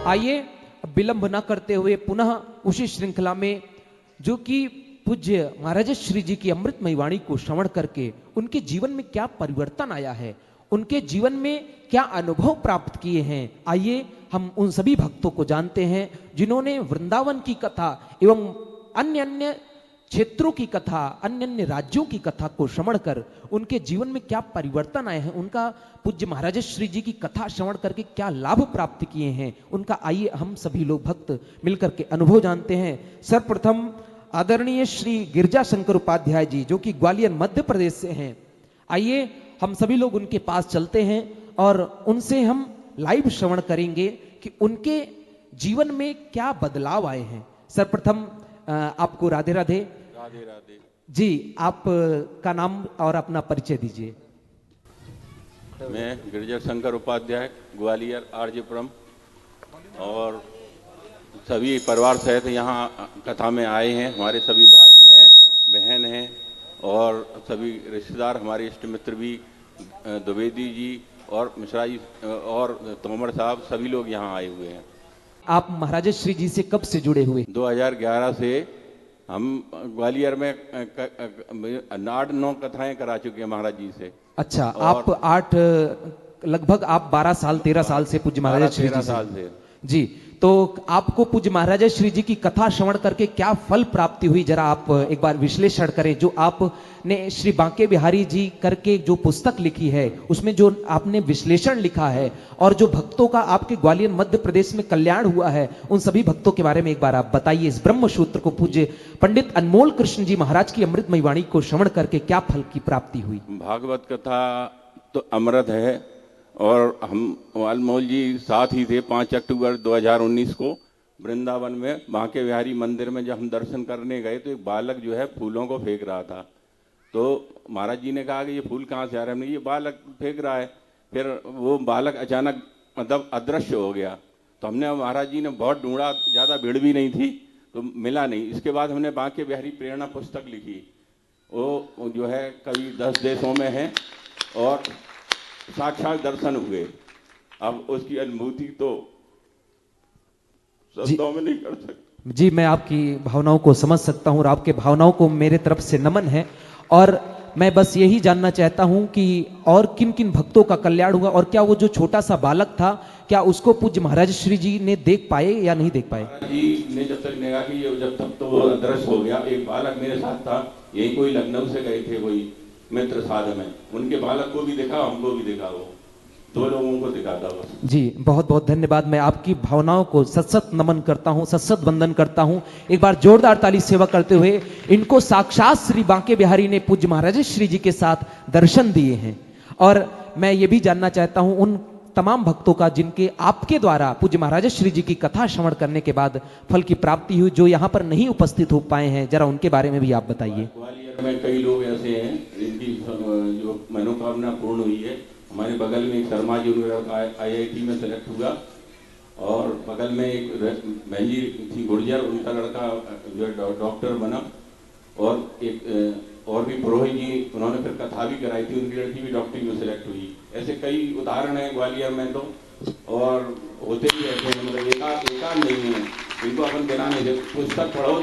आइए विलंब न करते हुए पुनः उसी श्रृंखला में जो कि पूज्य महाराज श्री जी की अमृतमयी वाणी को श्रवण करके उनके जीवन में क्या परिवर्तन आया है, उनके जीवन में क्या अनुभव प्राप्त किए हैं, आइए हम उन सभी भक्तों को जानते हैं जिन्होंने वृंदावन की कथा एवं अन्य अन्य क्षेत्रों की कथा, अन्य अन्य राज्यों की कथा को श्रवण कर उनके जीवन में क्या परिवर्तन आए हैं, उनका पूज्य महाराज श्री जी की कथा श्रवण करके क्या लाभ प्राप्त किए हैं, उनका आइए हम सभी लोग भक्त मिलकर के अनुभव जानते हैं। सर्वप्रथम आदरणीय श्री गिरजा शंकर उपाध्याय जी जो कि ग्वालियर मध्य प्रदेश से हैं, आइए हम सभी लोग उनके पास चलते हैं और उनसे हम लाइव श्रवण करेंगे कि उनके जीवन में क्या बदलाव आए हैं। सर्वप्रथम आपको राधे राधे। राधे राधे जी, आप का नाम और अपना परिचय दीजिए। मैं गिरजा शंकर उपाध्याय ग्वालियर आरजेपुरम और सभी परिवार सहित यहाँ कथा में आए हैं। हमारे सभी भाई हैं, बहन हैं और सभी रिश्तेदार, हमारे इष्ट मित्र भी, द्विवेदी जी और मिश्रा जी और तोमर साहब, सभी लोग यहाँ आए हुए हैं। आप महाराज श्री जी से कब से जुड़े हुए? 2011 से हम ग्वालियर में 8-9 कथाएं करा चुके हैं महाराज जी से। अच्छा, आप लगभग आप 12 साल 13 साल से पूज्य महाराज श्री जी से जी, तो आपको पूज्य महाराज श्री जी की कथा श्रवण करके क्या फल प्राप्ति हुई, जरा आप एक बार विश्लेषण करें। जो आपने श्री बांके बिहारी जी करके जो पुस्तक लिखी है उसमें जो आपने विश्लेषण लिखा है और जो भक्तों का आपके ग्वालियर मध्य प्रदेश में कल्याण हुआ है, उन सभी भक्तों के बारे में एक बार आप बताइए। इस ब्रह्म सूत्र को पूज्य पंडित अनमोल कृष्ण जी महाराज की अमृतमयी वाणी को श्रवण करके क्या फल की प्राप्ति हुई? भागवत कथा तो अमृत है और हम अनमोल जी साथ ही थे। 5 अक्टूबर 2019 को वृंदावन में बांके बिहारी मंदिर में जब हम दर्शन करने गए तो एक बालक जो है फूलों को फेंक रहा था। तो महाराज जी ने कहा कि ये फूल कहाँ से आ रहे हैं? हमने ये बालक फेंक रहा है। फिर वो बालक अचानक मतलब अदृश्य हो गया। तो हमने महाराज जी ने बहुत ढूंढा, ज़्यादा भीड़ भी नहीं थी तो मिला नहीं। इसके बाद हमने बांके बिहारी प्रेरणा पुस्तक लिखी। वो जो है कभी 10 देशों में है और साक्षात दर्शन हुए। अब उसकी अनुभूति तो शब्दों में नहीं कर सकते। जी, मैं आपकी भावनाओं को समझ सकता हूँ और आपके भावनाओं को मेरे तरफ से नमन है। और मैं बस यही जानना चाहता हूँ कि और किन किन भक्तों का कल्याण हुआ और क्या वो जो छोटा सा बालक था क्या उसको पूज्य महाराज श्री जी ने देख पाए या नहीं देख पाए? महाराज जी ने जब तक निगाह की, जब तक तो वो अदृश्य हो गया। एक बालक मेरे साथ था, यही कोई लखनऊ से गए थे कोई मित्र साध में, उनके बालक को भी देखा, हमको भी देखा, वो 2 लोगों को दिखा था बस। जी, बहुत बहुत धन्यवाद। मैं आपकी भावनाओं को सत सत नमन करता हूँ, सत सत वंदन करता हूँ। एक बार जोरदार ताली सेवा करते हुए इनको साक्षात श्री बांके बिहारी ने पूज्य महाराज श्री जी के साथ दर्शन दिए हैं। और मैं ये भी जानना चाहता हूँ उन तमाम भक्तों का जिनके आपके द्वारा पूज्य महाराज श्री जी की कथा श्रवण करने के बाद फल की प्राप्ति हुई, जो यहाँ पर नहीं उपस्थित हो पाए हैं, जरा उनके बारे में भी आप बताइए। ग्वालियर में कई लोग ऐसे हैं जिनकी जो मनोकामना पूर्ण हुई है। हमारे बगल में एक शर्मा जी, उनका IIT में सेलेक्ट हुआ और बगल में एक बहन जी थी गुर्जर, उनका लड़का जो है डॉक्टर बना। और एक और भी पुरोहित जी, उन्होंने फिर कथा भी कराई थी, उनकी लड़की भी डॉक्टरी में सेलेक्ट हुई। ऐसे कई उदाहरण हैं ग्वालियर में तो, और होते ही रहते हैं, मतलब एकाध नहीं है। इनको अपन बिना नहीं, पुस्तक पढ़ो,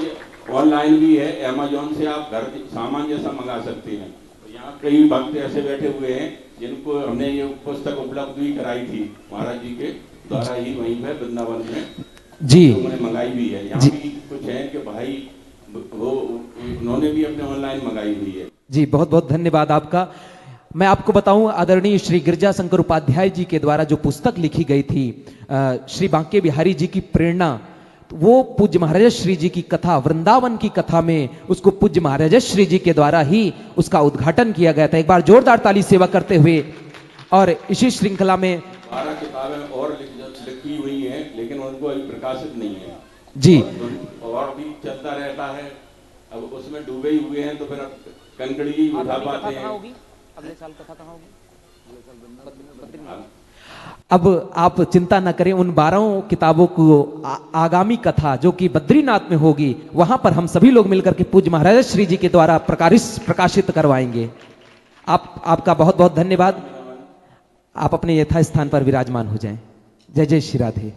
ऑनलाइन भी है, अमेजोन से आप घर सामान जैसा मंगा सकते हैं। तो यहाँ कई भक्त ऐसे बैठे हुए हैं जिनको हमने ये पुस्तक उपलब्ध भी कराई थी महाराज जी के द्वारा ही, वहीं पे वृंदावन में जी उन्होंने मंगाई भी है। यहाँ भी कुछ है कि भाई वो उन्होंने भी अपने ऑनलाइन मंगाई हुई है। जी, बहुत बहुत धन्यवाद आपका। मैं आपको बताऊं आदरणीय श्री गिरजा शंकर उपाध्याय जी के द्वारा जो पुस्तक लिखी गई थी श्री बांके बिहारी जी की प्रेरणा, वो पूज्य महाराज श्री जी की कथा, वृंदावन की कथा में उसको पूज्य महाराज श्री जी के द्वारा ही उसका उद्घाटन किया गया था। एक बार जोरदार ताली सेवा करते हुए। और इसी श्रृंखला में 12 किताबें और लिखी हुई हैं लेकिन उनको अभी प्रकाशित नहीं है जी, और भी चलता रहता है। अब उसमें डूबे ही हुए हैं तो फिर कंकड़ी ही उठा पाते हैं। अगले साल कथा कहाँ होगी? अब आप चिंता न करें, उन 12 किताबों को आगामी कथा जो कि बद्रीनाथ में होगी, वहां पर हम सभी लोग मिलकर के पूज्य महाराज श्री जी के द्वारा प्रकाशित करवाएंगे। आपका बहुत बहुत धन्यवाद। आप अपने यथा स्थान पर विराजमान हो जाएं। जय जय श्री राधे।